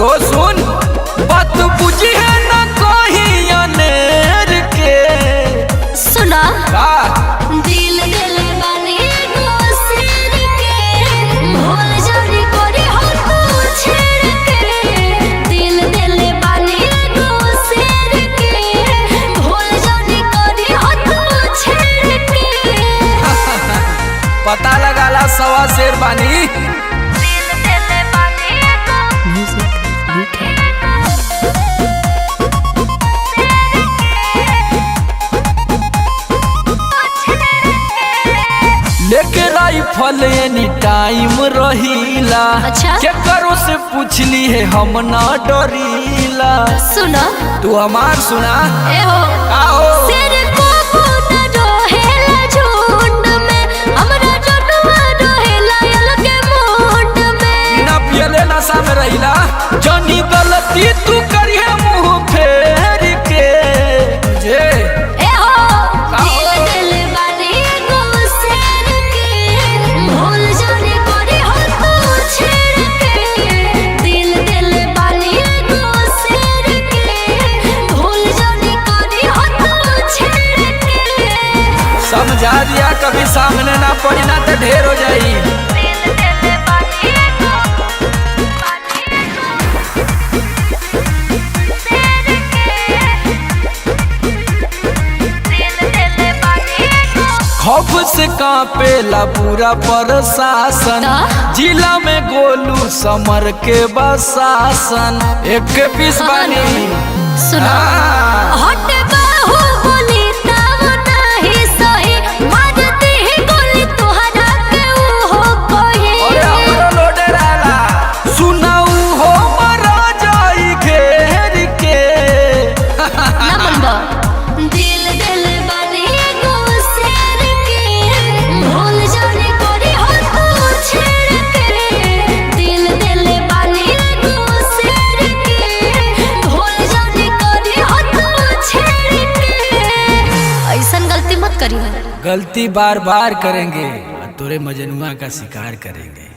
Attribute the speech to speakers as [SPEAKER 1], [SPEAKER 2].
[SPEAKER 1] तो सुन बात बुझी है ना कहीं अनेर के।
[SPEAKER 2] सुना
[SPEAKER 1] का
[SPEAKER 2] दिल दिल बानी गो सिर के भूल जानी कोरी हो तू छेड़ के। दिल दिल बानी गो सिर के भूल जानी कोरी हो तू छेड़ के।
[SPEAKER 1] पता लगाला सवा शेर बानी।
[SPEAKER 2] दिल दिल बानी गो म्यूजिक यूके
[SPEAKER 1] लेके राइफल एनी टाइम रहीला।
[SPEAKER 2] अच्छा?
[SPEAKER 1] केकरो से पूछली है हम ना डरीला।
[SPEAKER 2] सुना
[SPEAKER 1] तू हमार सुना
[SPEAKER 2] ए हो
[SPEAKER 1] आओ
[SPEAKER 2] सिर को न रोहेला झुंड में हमरा जनुआ रोहेला अलगे मुंड में।
[SPEAKER 1] ना पियले नशा में रहिला जनी गलती तू करिए मुंह फेर के। जे
[SPEAKER 2] ए हो दिल दिल बानी गो सिर के भूल जाने कोरी हो तू छेड़ के। दिल दिल बानी गो सिर के भूल जाने कोरी हो तू छेड़ के।
[SPEAKER 1] समझा दिया कभी सामने ना पड़ी ना तो ढेर हो जाई।
[SPEAKER 2] दिल दिल बानी गो
[SPEAKER 1] खौफ से कांपेला पूरा प्रशासन। जिला में गोलू समर के बसासन। एक के पीस बानी
[SPEAKER 2] सुना हट बाहु बोली तब नहीं सही मारती ही गोली तुहरा के हो कोई।
[SPEAKER 1] अरे हमरो लोडे रहला सुनाऊ हो मरा जाई घेर के।
[SPEAKER 2] ना मनबा दिल दिल बानी गो सिर के भूल जाने कोरी हो तू छेड़ के। दिल दिल बानी गो सिर के भूल जाने कोरी हो तू छेड़ के। ऐसन गलती मत करी है।
[SPEAKER 1] गलती बार बार करेंगे और तेरे मजनुआ का शिकार करेंगे।